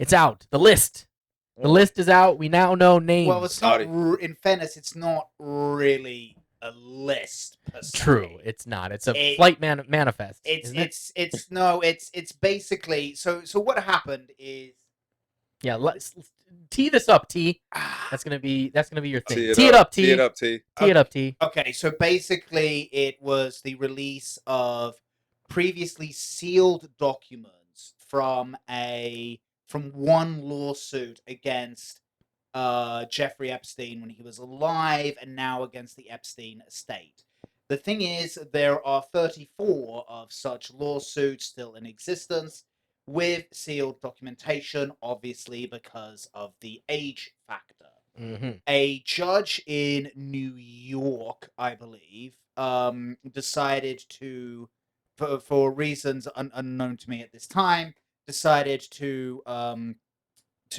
It's out. The list. The list is out. We now know names. Well, it's not. In fairness, it's not really a list per se. True. It's not. It's a flight manifest. It's basically so what happened is. Yeah, let's tee this up, T. That's gonna be your thing. Tee it up, T. Tee it up, T. Okay, so basically, it was the release of previously sealed documents from one lawsuit against Jeffrey Epstein when he was alive, and now against the Epstein estate. The thing is, there are 34 of such lawsuits still in existence, with sealed documentation, obviously because of the age factor. Mm-hmm. A judge in New York, I believe, decided to, for reasons unknown to me at this time, decided to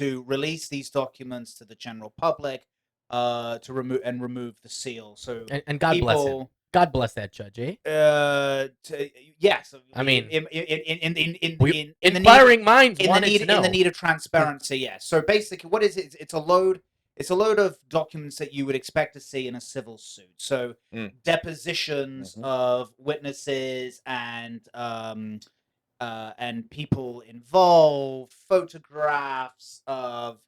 release these documents to the general public, to remove the seal. So and God bless him. God bless that judge, eh? Yes. I mean, in inquiring minds wanted to know. In the need of transparency, yes. So basically, what is it? It's a load of documents that you would expect to see in a civil suit. So depositions of witnesses and people involved, photographs of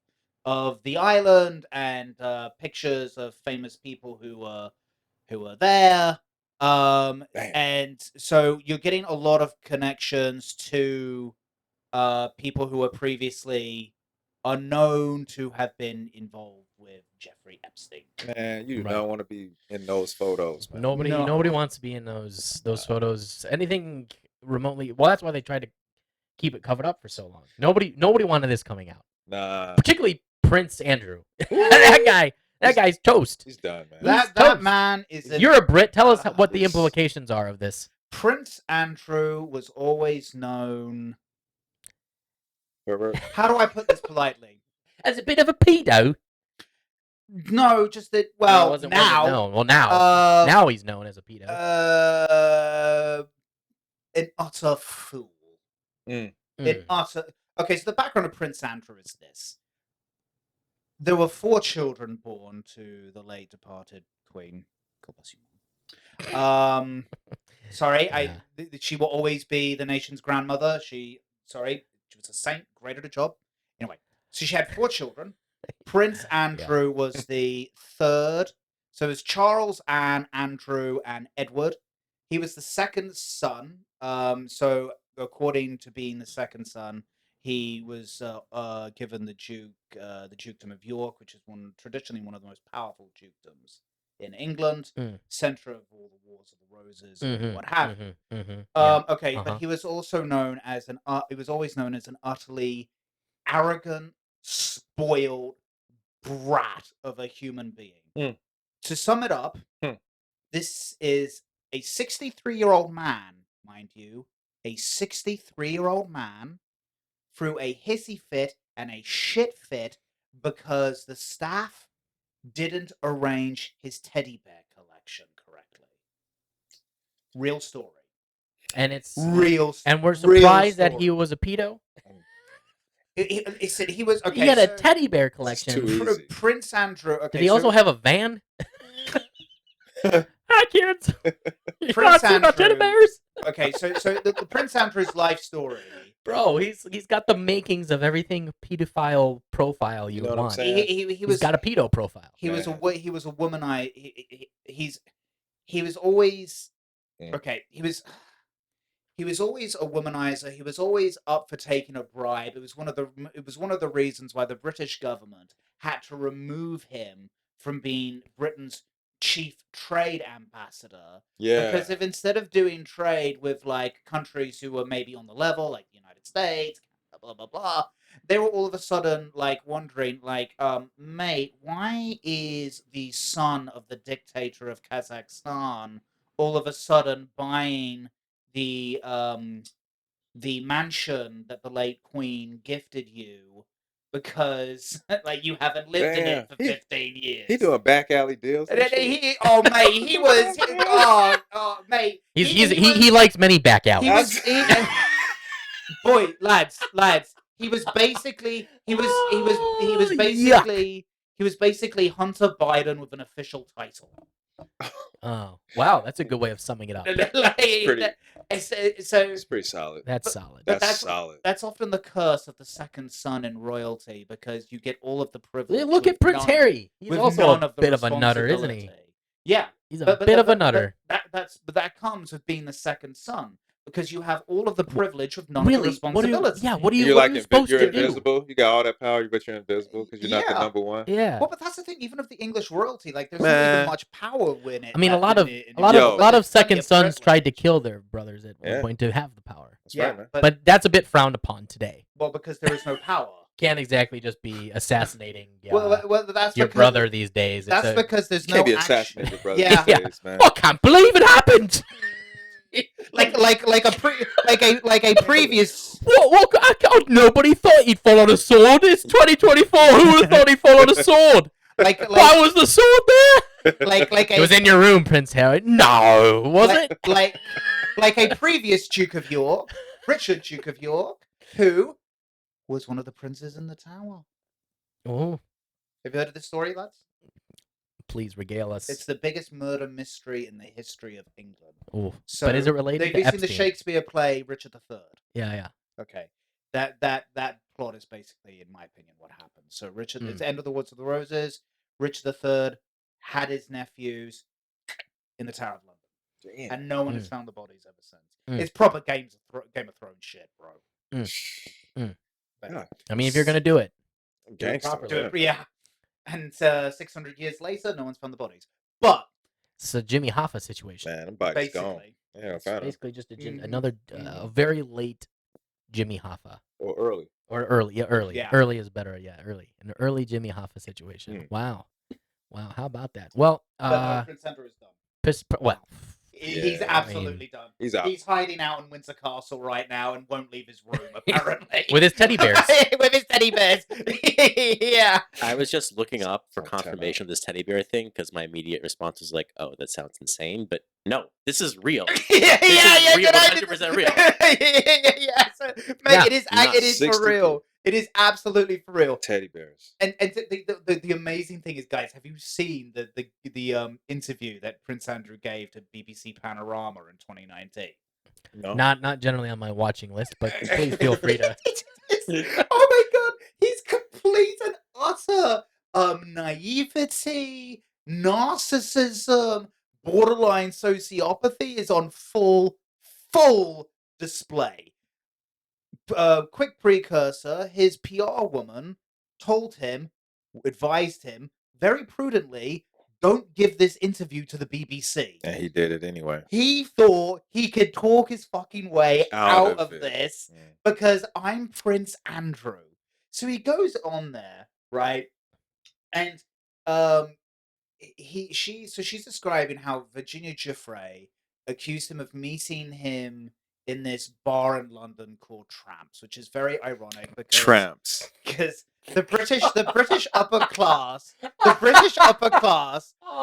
the island, and pictures of famous people who were there, and so you're getting a lot of connections to people who were previously unknown to have been involved with Jeffrey Epstein. Man, you don't want to be in those photos, man. Nobody wants to be in those photos. Anything remotely. Well, that's why they tried to keep it covered up for so long. Nobody wanted this coming out. Nah. Particularly Prince Andrew. That guy's toast. He's done, man. That man is. You're a Brit. Tell us what the implications are of this. Prince Andrew was always known. Pervert. How do I put this politely? As a bit of a pedo. No, just that. Well, now he's known as a pedo. An utter fool. Okay, so the background of Prince Andrew is this. There were 4 children born to the late departed Queen. God bless you. Sorry, she will always be the nation's grandmother. She was a saint, great at her job. Anyway, so she had 4 children. Prince Andrew was the third. So it was Charles, Anne, Andrew, and Edward. He was the second son. So according to being the second son, he was given the dukedom of York, which is traditionally one of the most powerful dukedoms in England, center of all the Wars of the Roses, and what have you. But he was also known as always known as an utterly arrogant, spoiled brat of a human being. To sum it up, this is a 63-year-old man, mind you, a 63-year-old man threw a hissy fit and a shit fit because the staff didn't arrange his teddy bear collection correctly. Real story. And it's real. And we're surprised that he was a pedo. He said he was. Okay, he had a teddy bear collection. Prince Andrew. Okay, did he also have a van? Hi, kids. Prince Andrew. Teddy bears. Okay, so the Prince Andrew's life story. Bro, he's got the makings of everything pedophile profile you want. He's got a pedo profile. He was a womanizer. He was always okay. He was always a womanizer. He was always up for taking a bribe. It was one of the reasons why the British government had to remove him from being Britain's chief trade ambassador. Yeah. Because if instead of doing trade with like countries who were maybe on the level, like the United States, blah blah blah, they were all of a sudden like wondering, like, mate, why is the son of the dictator of Kazakhstan all of a sudden buying the mansion that the late Queen gifted you? Because like you haven't lived in it for 15 years. He doing back alley deals. Mate, he likes many back alleys. Boy, lads, he was basically Hunter Biden with an official title. Oh, wow, that's a good way of summing it up. It's pretty solid. That's solid. That's solid. That's often the curse of the second son in royalty because you get all of the privilege. Look at Prince Harry. He's also a bit of a nutter, isn't he? Yeah, he's a bit of a nutter. That comes with being the second son because you have all of the privilege with none of the responsibility. What are you supposed to do? You're invisible. You got all that power, but you're invisible because you're not the number one. Yeah. Well, but that's the thing. Even of the English royalty, like there's not even much power in it. I mean, a lot of second sons tried to kill their brothers at one point to have the power. That's right, man. But that's a bit frowned upon today. Well, because there is no power. Can't exactly just be assassinating that's your brother these days. That's because there's no can't be assassinating your brother these days, man. I can't believe it happened. like a previous. What? Nobody thought he'd fall on a sword. It's 2024. Who would have thought he'd fall on a sword? Why was the sword there? It was in your room, Prince Harry. No, was it? Like a previous Duke of York, Richard Duke of York, who was one of the princes in the Tower. Oh, have you heard of this story, lads? Please regale us. It's the biggest murder mystery in the history of England. Oh, so but is it related to Epstein? They've seen the Shakespeare play Richard III. Yeah. Okay, that plot is basically, in my opinion, what happened. So Richard, it's End of the Woods of the Roses. Richard III had his nephews in the Tower of London, and no one has found the bodies ever since. It's proper Game of Thrones shit, bro. I mean, if you're gonna do it, yeah. And 600 years later, no one's found the bodies. But it's a Jimmy Hoffa situation. Man, them bodies gone. Yeah, basically just another very late Jimmy Hoffa. Or early. Yeah, early. Yeah. Early is better. Yeah, early. An early Jimmy Hoffa situation. Wow. How about that? Well, Prince Andrew is done. He's absolutely done. He's out. He's hiding out in Windsor Castle right now and won't leave his room, apparently. With his teddy bears. With his teddy bears. Yeah. I was just looking up for confirmation of this teddy bear thing because my immediate response was like, oh, that sounds insane. But no, this is real. This is real, 100% real. Yeah. So, mate, it is for real. It is absolutely for real. Teddy bears. And the amazing thing is, guys, have you seen the interview that Prince Andrew gave to BBC Panorama in 2019? No. Not generally on my watching list, but please feel free to. Oh my god, he's complete and utter naivety, narcissism, borderline sociopathy is on full display. Quick precursor, his PR woman advised him very prudently, don't give this interview to the BBC. And he did it anyway. He thought he could talk his fucking way out of this because I'm Prince Andrew. So he goes on there, right? And she's describing how Virginia Giuffre accused him of meeting him in this bar in London called Tramps, which is very ironic because the British upper class,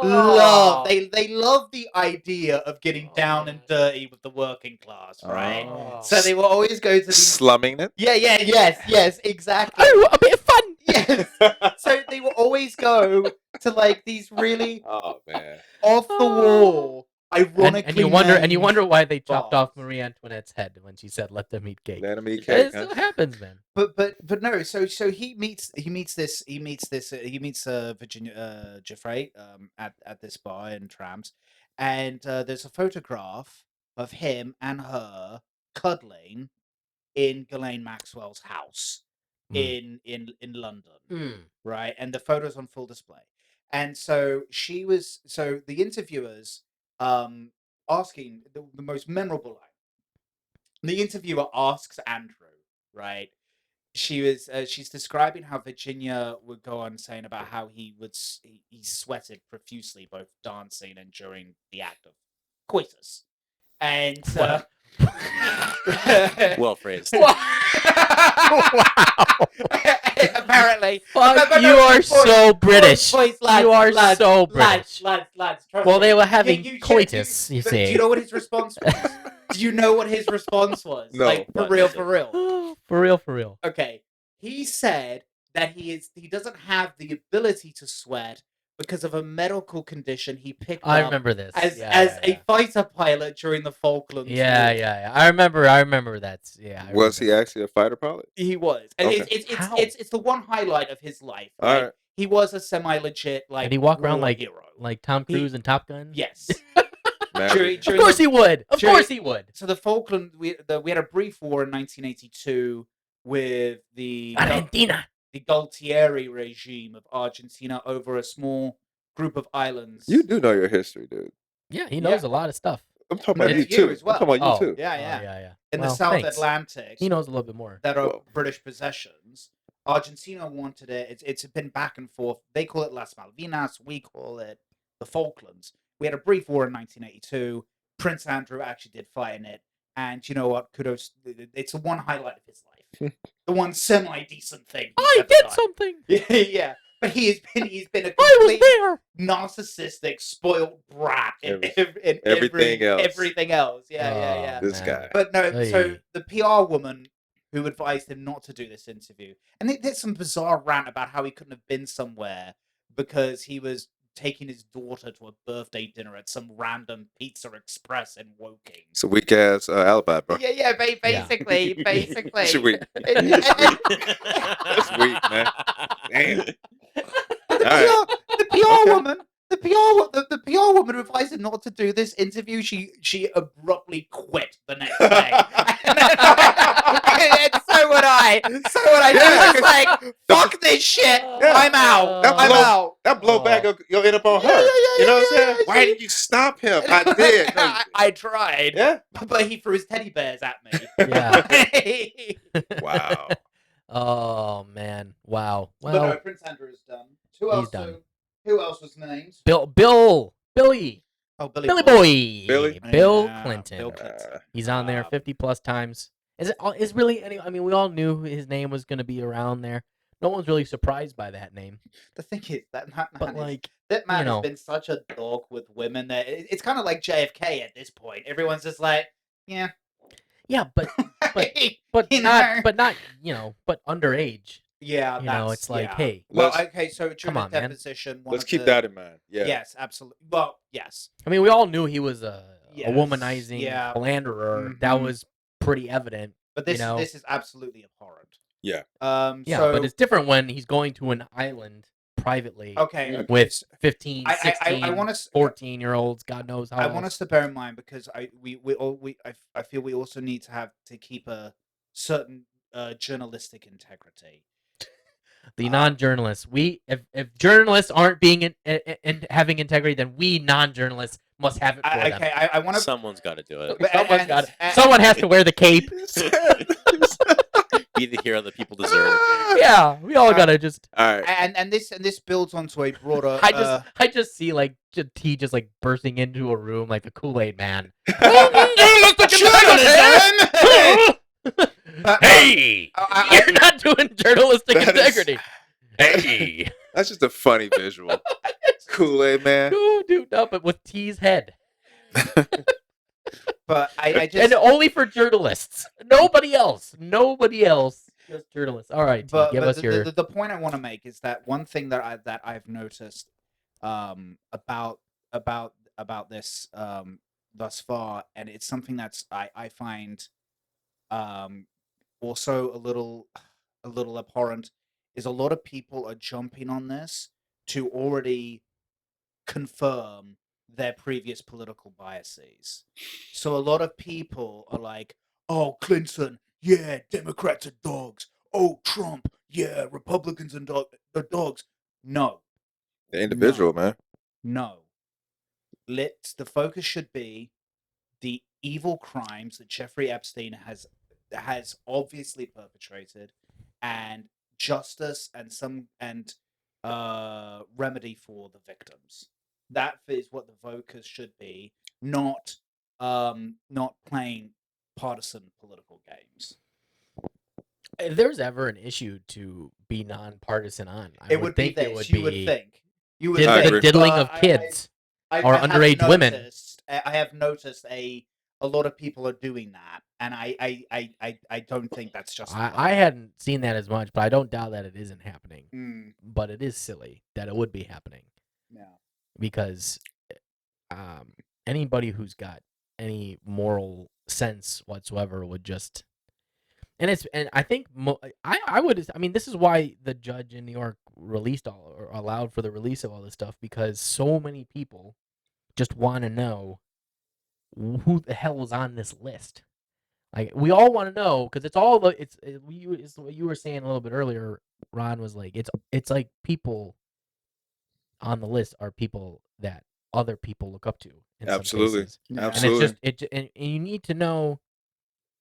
love the idea of getting down and dirty with the working class, right? So they will always go to slumming it. Yes, exactly. Oh, a bit of fun. Yes. So they will always go to like these really off the wall. Ironically, and you wonder why they chopped off Marie Antoinette's head when she said, "Let them eat cake." Let them eat cake. It still happens, man. But no. So he meets Virginia Giuffre at this bar in Tramps, and there's a photograph of him and her cuddling in Ghislaine Maxwell's house in London, right? And the photo's on full display. And so the interviewers. Asking the most memorable line. The interviewer asks Andrew, right? She's describing how Virginia would go on saying about how he sweated profusely both dancing and during the act of coitus. And well phrased. Wow. Apparently. Fuck, you are so British. You are so British. Lads. Well, they were having coitus, you see. Do you know what his response was? Do you know what his response was? No. Like, for real. For real. Okay. He said that he doesn't have the ability to sweat because of a medical condition he picked I up remember this. as Yeah. a fighter pilot during the Falklands War. Yeah. I remember that. Yeah. Was he actually a fighter pilot? He was. And Okay. it's the one highlight of his life. All Right? right. He was a semi-legit Did he walk around war like hero. Tom Cruise and Top Gun? Yes. Maverick. Of course he would. Of course he would. So the Falkland, we had a brief war in 1982 with the Argentina. The Galtieri regime of Argentina over a small group of islands. You do know your history, dude. Yeah, he knows a lot of stuff. I'm talking about you you too. as well. I'm talking about you too. Yeah. In the South Atlantic. He knows a little bit more. That are British possessions. Argentina wanted it. It's been back and forth. They call it Las Malvinas. We call it the Falklands. We had a brief war in 1982. Prince Andrew actually did fight in it. And you know what? Kudos. It's the one highlight of his life. The one semi-decent thing. I did something. Yeah. But he's been a I was complete there. narcissistic, spoiled brat in Everything else. Everything else. Yeah. This guy. But no, so the PR woman who advised him not to do this interview, and they did some bizarre rant about how he couldn't have been somewhere because he was taking his daughter to a birthday dinner at some random Pizza Express in Woking. It's a weak ass alibi, bro. Yeah, basically. It's weak. That's weak, man. Damn. The PR woman who advised him not to do this interview, she abruptly quit the next day. And so would I. It's like, fuck this shit. I'm out. I'm out. That blowback you'll end up on her. You know what I'm saying? Why didn't you stop him? I did. I tried. Yeah. But he threw his teddy bears at me. Yeah. Wow. Oh man. Wow. But Well, no, Prince Andrew is done. Who else was named? Billy. Oh, Billy Boy. Billy? Bill Yeah, Clinton. Bill Clinton. He's on there 50+ times. Is really any? I mean, we all knew his name was going to be around there. No one's really surprised by that name. The thing is that But like, that man you know. has been such a dog with women that it's kind of like JFK at this point. Everyone's just like, yeah, but You not but underage. yeah, You know, it's like, yeah. hey, Well, okay, so during come the on, man. deposition, Let's keep that in mind. Yeah. Yes, absolutely. Well, yes. I mean, we all knew he was a Yes, womanizing yeah. philanderer. That Mhm. was pretty evident. But this know. this is absolutely abhorrent. Yeah. Yeah, So, but it's different when he's going to an island privately okay. with 15, I 16, want us 14-year-olds, God knows how I old. want us to bear in mind because I feel we also need to keep a certain journalistic integrity. The non-journalists. If journalists aren't being in having integrity, then we non-journalists must have it for them. Okay, I want to. Someone's got to do it. Someone has to wear the cape. Be the hero that people deserve. Yeah, we all gotta just. All right. And this builds onto a broader. I just see like T just like bursting into a room like a Kool-Aid man. Hey, you're not doing journalistic integrity. Hey, That's just a funny visual. Kool-Aid man. Dude, no, but with T's head. But I just And only for journalists. Nobody else. Just journalists. All right, T, but give us your. the point I want to make is that one thing that I've noticed about this thus far, and it's something that's I find also a little abhorrent, is a lot of people are jumping on this to already confirm their previous political biases. So a lot of people are like, oh, Clinton, yeah, Democrats are dogs. Oh, Trump, yeah, Republicans and the dogs. No, The individual, man. no. The focus should be the evil crimes that Jeffrey Epstein has obviously perpetrated, and justice and remedy for the victims. That is what the focus should be, not playing partisan political games. If there's ever an issue to be non-partisan on, I It would would be think it this. would You be would think. You would did- I the agree. diddling But of kids I or have underage women. I have noticed a lot of people are doing that, and I don't think that's just. I hadn't seen that as much, but I don't doubt that it isn't happening. Mm. But it is silly that it would be happening. Yeah. Because anybody who's got any moral sense whatsoever would just, and I think I mean, this is why the judge in New York allowed for the release of all this stuff, because so many people just want to know who the hell was on this list. Like, we all want to know, because it's what you were saying a little bit earlier, Ron, was like, it's like people on the list are people that other people look up to in Absolutely. some cases. Yeah. Absolutely. And it's just and you need to know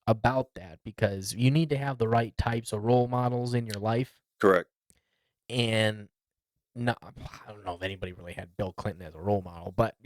about that, because you need to have the right types of role models in your life. Correct. And no, I don't know if anybody really had Bill Clinton as a role model, but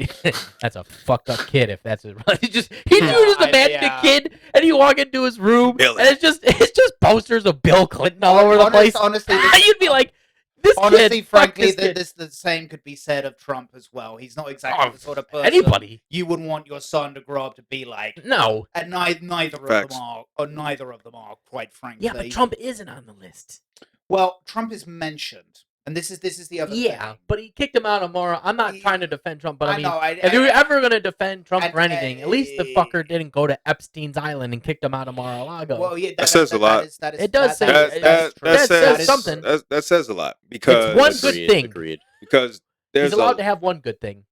that's a fucked up kid if that's his. Just imagine a kid, and you walk into his room, Billy. and it's just posters of Bill Clinton all over the place. Honestly, You'd be like, this honestly, kid, frankly, this kid. the same could be said of Trump as well. He's not exactly the sort of person Anybody you wouldn't want your son to grow up to be like. No, and neither of them are, quite frankly. yeah, but Trump isn't on the list. Well, Trump is mentioned, and this is the other thing. Yeah, but he kicked him out of Mar. I'm not trying to defend Trump, but I mean, know, if you're ever gonna defend Trump for anything, at least the fucker didn't go to Epstein's island and kicked him out of Mar-a-Lago. Well, yeah, that says a lot. It does say that says something. That says a lot, because it's one good thing. Agreed. Because he's allowed to have one good thing.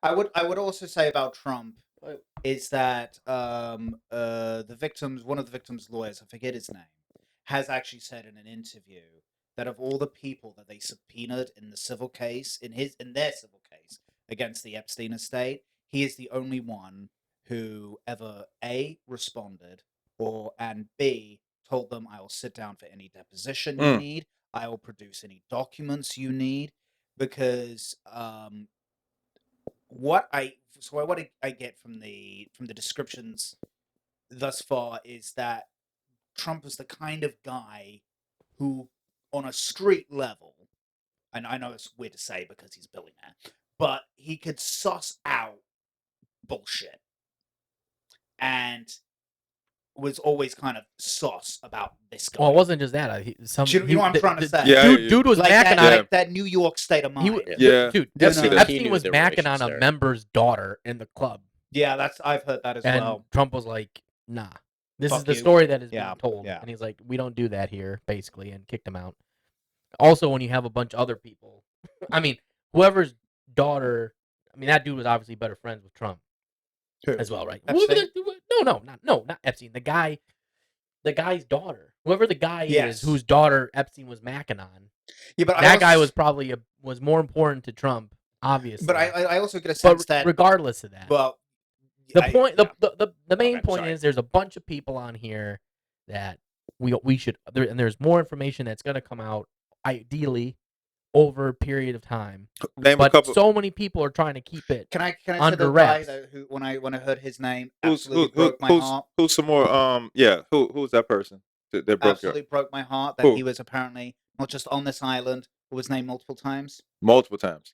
I would also say about Trump is that one of the victims' lawyers, I forget his name, has actually said in an interview that of all the people that they subpoenaed in the civil case, in their civil case against the Epstein estate, he is the only one who ever A, responded, and B, told them, I will sit down for any deposition you need, I will produce any documents you need, because what I get from the descriptions thus far is that Trump is the kind of guy who, on a street level, and I know it's weird to say because he's a billionaire, but he could suss out bullshit, and was always kind of sus about this guy. Well, it wasn't just that. You know what I'm trying to say? Yeah, dude was like macking that, that New York state of mind. Dude, Epstein Epstein was macking on a member's daughter in the club. Yeah, I've heard that as well. And Trump was like, nah. This Fuck is the you. story that is being told. Yeah. And he's like, we don't do that here, basically, and kicked him out. Also, when you have a bunch of other people, I mean, whoever's daughter, I mean, that dude was obviously better friends with Trump as well, right? Epstein? Not Epstein. The guy's daughter. Whoever the guy Yes. is whose daughter Epstein was macking on. Yeah, but that guy was probably was more important to Trump, obviously. But I also get a sense that regardless of that. Well, the main point is there's a bunch of people on here that we should and there's more information that's going to come out ideally over a period of time. Name but a couple. So many people are trying to keep it Can I under say the wraps. guy who when I heard his name Who's broke my heart. Who's some more? Who's that person that broke Absolutely broke my heart that he was apparently not just on this island, but was named multiple times. Multiple times.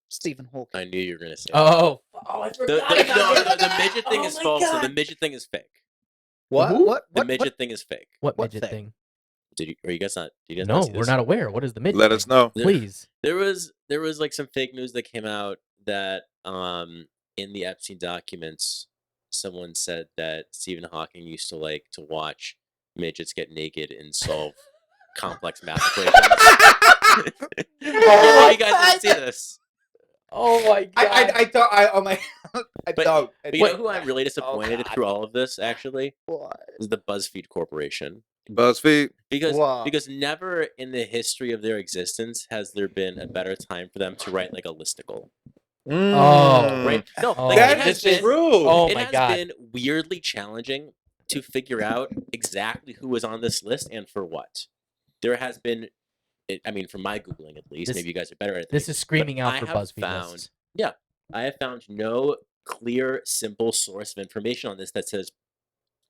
Stephen Hawking. I knew you were gonna say. I forgot. The midget thing is false. So the midget thing is fake. What? The midget thing is fake. What What midget thing? thing? Are you guys not? Do you guys No, not see we're this? not aware. What is the midget Let thing? us know. Please. There was like some fake news that came out that in the Epstein documents, someone said that Stephen Hawking used to like to watch midgets get naked and solve complex math equations. You guys didn't see this. Oh my god! I don't. I don't. But you know who I'm really disappointed God. through all of this actually What? is the BuzzFeed Corporation. BuzzFeed. Because never in the history of their existence has there been a better time for them to write like a listicle. Oh, Right? No, Oh, like, that it has is been, true. Oh it my has god! been weirdly challenging to figure out exactly who was on this list and for what. There has been, I mean, from my Googling at least, maybe you guys are better at This things, is screaming but out I for have BuzzFeed found- lists. Yeah, I have found no clear, simple source of information on this that says,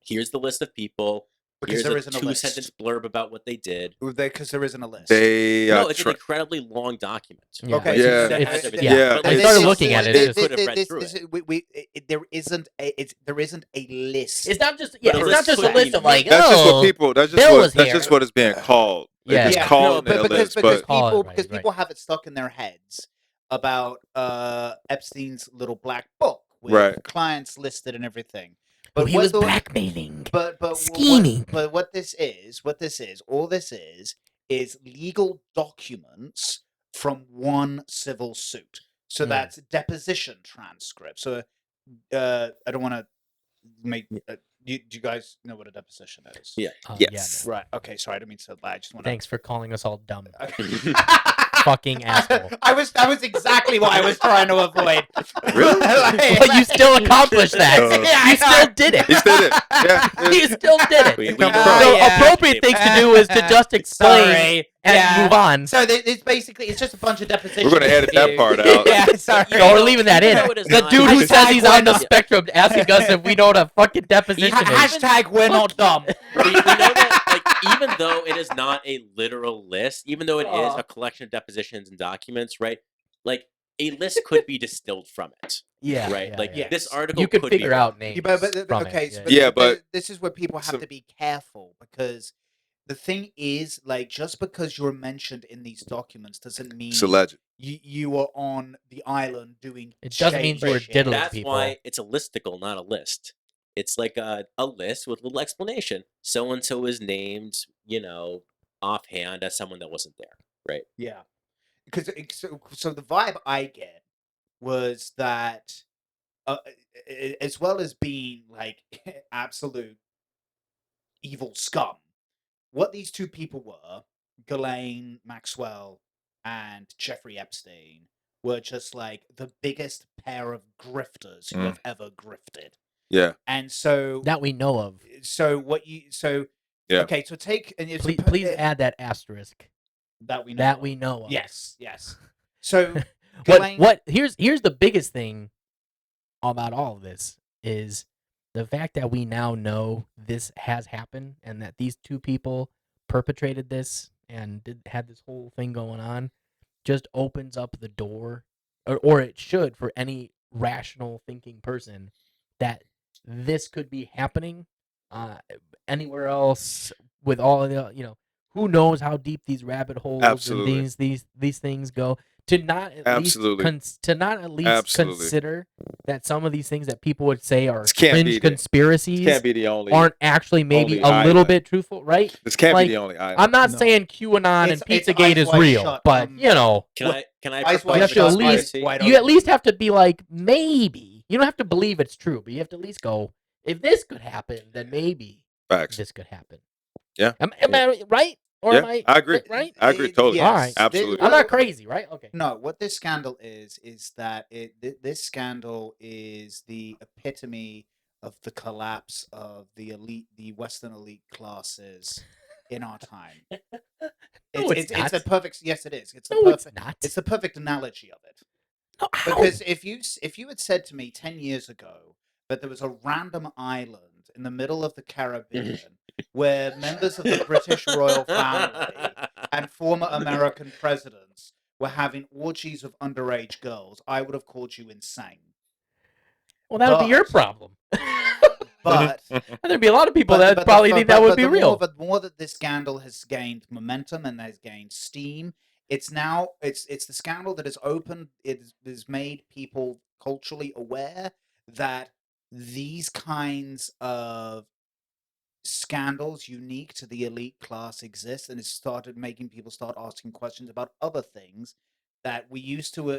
here's the list of people, Because there isn't a list. 2-sentence blurb about what they did. Because there isn't a list. No, it's an incredibly long document. Yeah. Okay. Yeah. Yeah. I started looking at it. There isn't a list. It's not just But it's a not list just a could list be of like, made. That's just oh, what people. That's Bill was just what it's being called. Yeah. It's Yeah. calling No, it a list, because but people have it stuck in their heads about Epstein's little black book with Right. clients listed and everything. but But he what was the- blackmailing, but scheming. what this is, all this is legal documents from one civil suit. So Hmm. that's deposition transcripts. So I don't want to make. Do you guys know what a deposition is? Yeah. yes. Right. Okay. Sorry, I didn't mean to lie. I just want Thanks for calling us all dumb. to. Fucking asshole. That was exactly what I was trying to avoid. Really? But you still accomplished that. Yeah, You still did it. He did it. Yeah. You still did it. We come know from- So yeah. appropriate things to do is to just explain Sorry. and Yeah. move on. So it's basically just a bunch of depositions. We're gonna edit that part out. Yeah. Sorry. No, we're leaving that in. You know it is The not- dude who says he's on the Hashtag spectrum asking us if we know what a fucking deposition is. Hashtag we're not dumb. we know that, like, even though it is not a literal list, even though it is a collection of depositions and documents, right? Like, a list could be distilled from it, Yeah. right? yeah, like, yeah. this article You could could figure be out names. from Okay. it. So, Yeah, but- this is where people have so- to be careful because the thing is, like, just because you're mentioned in these documents doesn't mean It's alleged. you are on the island doing. It doesn't mean you were shit. diddling That's people. why it's a listicle, not a list. It's like a list with a little explanation. So and so is named, offhand as someone that wasn't there, right? Yeah, because so the vibe I get was that, as well as being like absolute evil scum, what these two people were, Ghislaine Maxwell and Jeffrey Epstein, were just like the biggest pair of grifters who have ever grifted. Yeah. And so That we know of. Yeah. okay, so take and it's Please add that asterisk. that we know That of. we know of. Yes. So What here's the biggest thing about all of this is the fact that we now know this has happened and that these two people perpetrated this and had this whole thing going on just opens up the door, or it should, for any rational thinking person, that this could be happening anywhere else with all of the, who knows how deep these rabbit holes Absolutely. and these things go. To not at Absolutely. least Absolutely. Absolutely. consider that some of these things that people would say are This can't be fringe the- conspiracies Can't be the only. aren't actually maybe only a little island. bit truthful, right? This can't like, be the only island. I'm not No. saying QAnon It's and Pizzagate Eyes is Wide real, Shut, but Can Can I Eyes propose Wide you have a to at Shut, least Eyes Wide you at Open. least have to be like, maybe. You don't have to believe it's true, but you have to at least go, if this could happen, then maybe Facts. this could happen. Yeah. Am I right? Or Yeah, am I agree. right? I agree totally. All right. Absolutely. I'm not crazy, right? Okay. No, what this scandal is that this scandal is the epitome of the collapse of the Western elite classes in our time. it's not. It's a perfect. Yes, it is. It's the No, it's perfect. not. It's the perfect analogy of it. No, how? Because if you had said to me 10 years ago that there was a random island in the middle of the Caribbean where members of the British royal family and former American presidents were having orgies of underage girls, I would have called you insane. Well, that would be your but- problem. But And there'd be a lot of people but- that but the- probably but- think but- that would but be the real. The more that this scandal has gained momentum and has gained steam, it's the scandal that has opened. It has made people culturally aware that these kinds of scandals unique to the elite class exist, and it started making people start asking questions about other things that we used to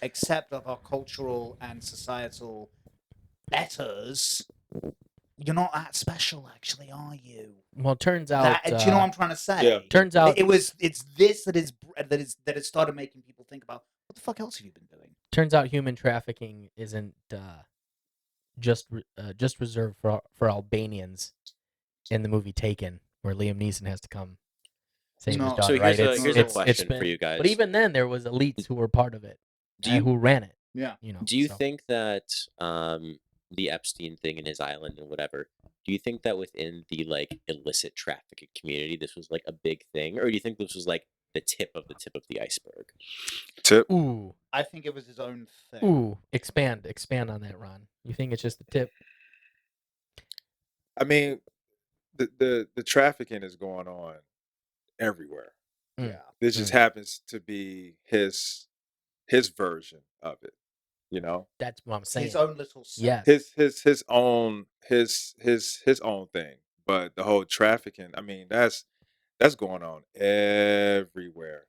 accept of our cultural and societal betters. You're not that special, actually, are you? Well, it turns out. Do you know what I'm trying to say? Yeah. Turns out. It's this that it started making people think about what the fuck else have you been doing? Turns out human trafficking isn't just reserved for Albanians in the movie Taken, where Liam Neeson has to come save No. his daughter. So here's right? a, It's- here's it's- a it's question been- for you guys. But even then, there was elites who were part of it, Do you- who ran it. Yeah. You know. Do you so. think that the Epstein thing in his island and whatever, do you think that within the like illicit trafficking community, this was like a big thing, or do you think this was like the tip of the iceberg? Tip. Ooh, I think it was his own thing. ooh, expand on that, Ron. You think it's just the tip? I mean, the trafficking is going on everywhere. Yeah. This just happens to be his version of it. You know, That's what I'm saying. His own little Yes. his own thing. But the whole trafficking, I mean, that's going on everywhere.